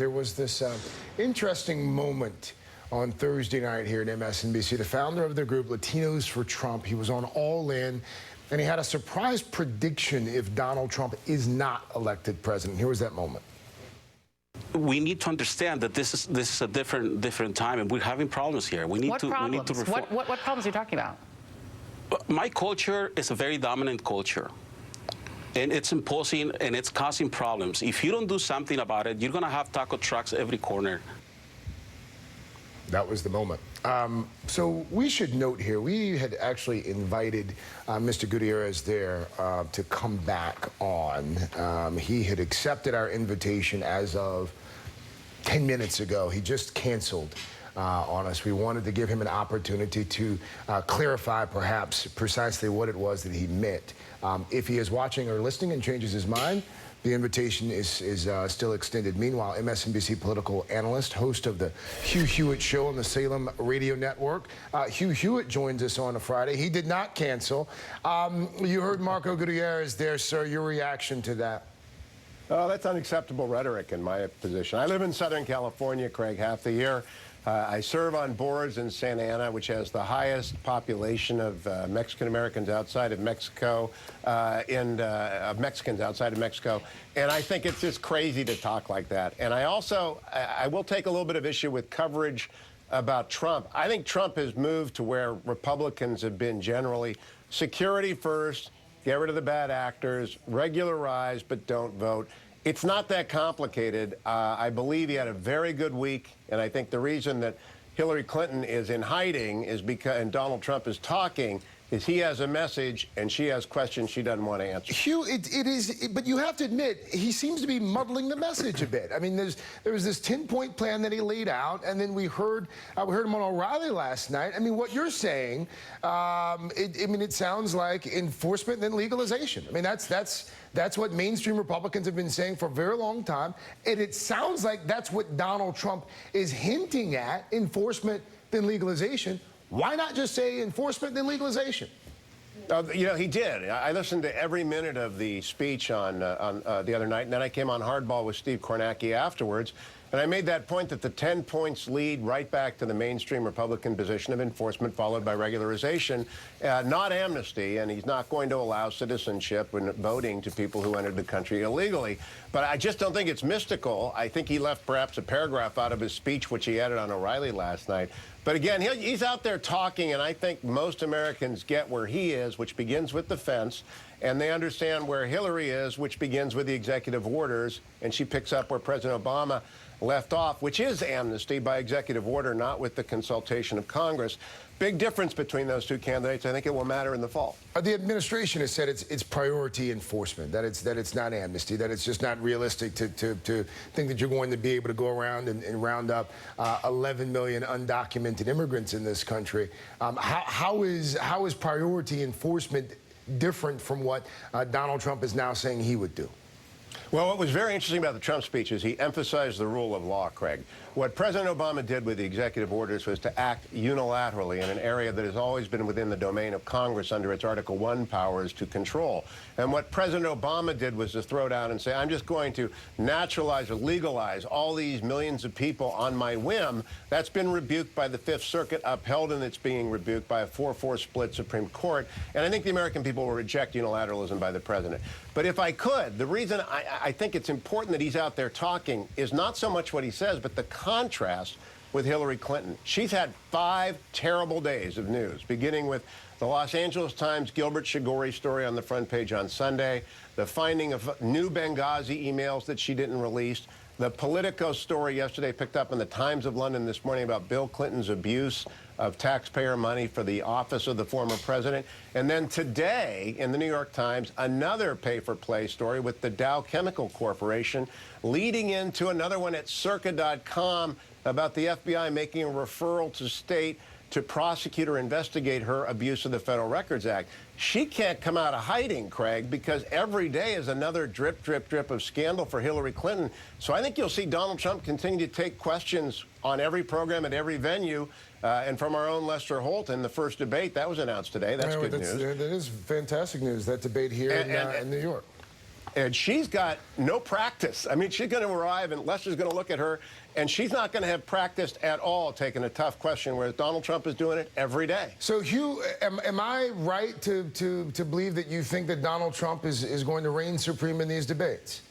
There was this interesting moment on Thursday night here at MSNBC. The founder of the group, Latinos for Trump, he was on All In, and he had a surprise prediction if Donald Trump is not elected president. Here was that moment. We need to understand that this is a different time, and we're having problems here. We need to reform. What problems are you talking about? My culture is a very dominant culture, and it's imposing and it's causing problems. If you don't do something about it, you're going to have taco trucks every corner. That was the moment. So we should note here, we had actually invited Mr. Gutierrez there to come back on. He had accepted our invitation as of 10 minutes ago. He just canceled on us. We wanted to give him an opportunity to clarify perhaps precisely what it was that he meant. If he is watching or listening and changes his mind, the invitation is still extended. Meanwhile, MSNBC political analyst, host of the Hugh Hewitt Show on the Salem Radio Network, Hugh Hewitt joins us on a Friday. He did not cancel. You heard Marco Gutierrez there, sir. Your reaction to that? Oh, that's unacceptable rhetoric in my position. I live in Southern California, Craig, half the year. I serve on boards in Santa Ana, which has the highest population of Mexican Americans outside of Mexico, of Mexicans outside of Mexico. And I think it's just crazy to talk like that. And I will take a little bit of issue with coverage about Trump. I think Trump has moved to where Republicans have been generally. Security first, get rid of the bad actors, regularize but don't vote. It's not that complicated. I believe he had a very good week, and I think the reason that Hillary Clinton is in hiding is because, and Donald Trump is talking, is he has a message and she has questions she doesn't want to answer. Hugh, it is, but you have to admit, he seems to be muddling the message a bit. I mean, there was this 10-point plan that he laid out, and then we heard him on O'Reilly last night. I mean, what you're saying, it sounds like enforcement and then legalization. I mean, that's what mainstream Republicans have been saying for a very long time, and it sounds like that's what Donald Trump is hinting at, enforcement then legalization. Why not just say enforcement then legalization? You know, he did. I listened to every minute of the speech on the other night, and then I came on Hardball with Steve Kornacki afterwards, and I made that point that the 10 points lead right back to the mainstream Republican position of enforcement followed by regularization, not amnesty, and he's not going to allow citizenship and voting to people who entered the country illegally. But I just don't think it's mystical. I think he left perhaps a paragraph out of his speech, which he added on O'Reilly last night. But again, he's out there talking, and I think most Americans get where he is, which begins with the fence, and they understand where Hillary is, which begins with the executive orders, and she picks up where President Obama left off, which is amnesty by executive order, not with the consultation of Congress. Big difference between those two candidates. I think it will matter in the fall. The administration has said it's priority enforcement, that it's not amnesty, that it's just not realistic to think that you're going to be able to go around and round up 11 million undocumented immigrants in this country. How is priority enforcement different from what Donald Trump is now saying he would do? Well, what was very interesting about the Trump speech is he emphasized the rule of law, Craig. What President Obama did with the executive orders was to act unilaterally in an area that has always been within the domain of Congress under its Article I powers to control. And what President Obama did was to throw down and say, I'm just going to naturalize or legalize all these millions of people on my whim. That's been rebuked by the Fifth Circuit, upheld, and it's being rebuked by a 4-4 split Supreme Court. And I think the American people will reject unilateralism by the president. But if I could, the reason I think it's important that he's out there talking is not so much what he says, but the contrast with Hillary Clinton. She's had 5 terrible days of news, beginning with the Los Angeles Times Gilbert Shigori story on the front page on Sunday, the finding of new Benghazi emails that she didn't release, the Politico story yesterday picked up in the Times of London this morning about Bill Clinton's abuse of taxpayer money for the office of the former president. And then today in the New York Times, another pay-for-play story with the Dow Chemical Corporation, leading into another one at circa.com about the FBI making a referral to state to prosecute or investigate her abuse of the Federal Records Act. She can't come out of hiding, Craig, because every day is another drip, drip, drip of scandal for Hillary Clinton. So I think you'll see Donald Trump continue to take questions on every program at every venue. And from our own Lester Holt in the first debate, that was announced today. That's good news. That is fantastic news, that debate here in New York. And she's got no practice. I mean, she's going to arrive, and Lester's going to look at her, and she's not going to have practiced at all taking a tough question, whereas Donald Trump is doing it every day. So, Hugh, am I right to believe that you think that Donald Trump is going to reign supreme in these debates?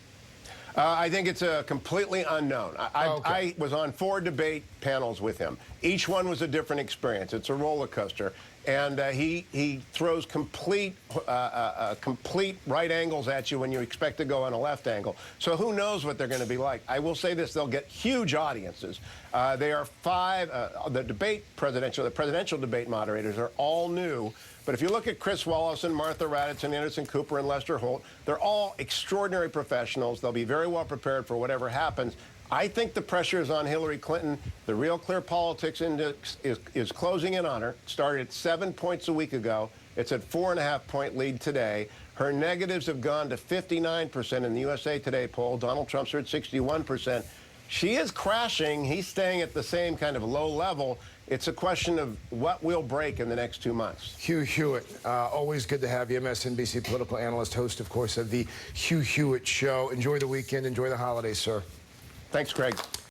I think it's completely unknown. I was on 4 debate panels with him. Each one was a different experience. It's a roller coaster. And he throws complete right angles at you when you expect to go on a left angle. So who knows what they're going to be like. I will say this, they'll get huge audiences. They are 5, the presidential debate moderators are all new. But if you look at Chris Wallace and Martha Raddatz and Anderson Cooper and Lester Holt, they're all extraordinary professionals. They'll be very well prepared for whatever happens. I think the pressure is on Hillary Clinton. The Real Clear Politics Index is closing in on her. It started at 7 points a week ago. It's at 4.5-point lead today. Her negatives have gone to 59% in the USA Today poll. Donald Trump's are at 61%. She is crashing. He's staying at the same kind of low level. It's a question of what will break in the next 2 months. Hugh Hewitt, always good to have you, MSNBC political analyst, host, of course, of the Hugh Hewitt Show. Enjoy the weekend. Enjoy the holidays, sir. Thanks, Craig.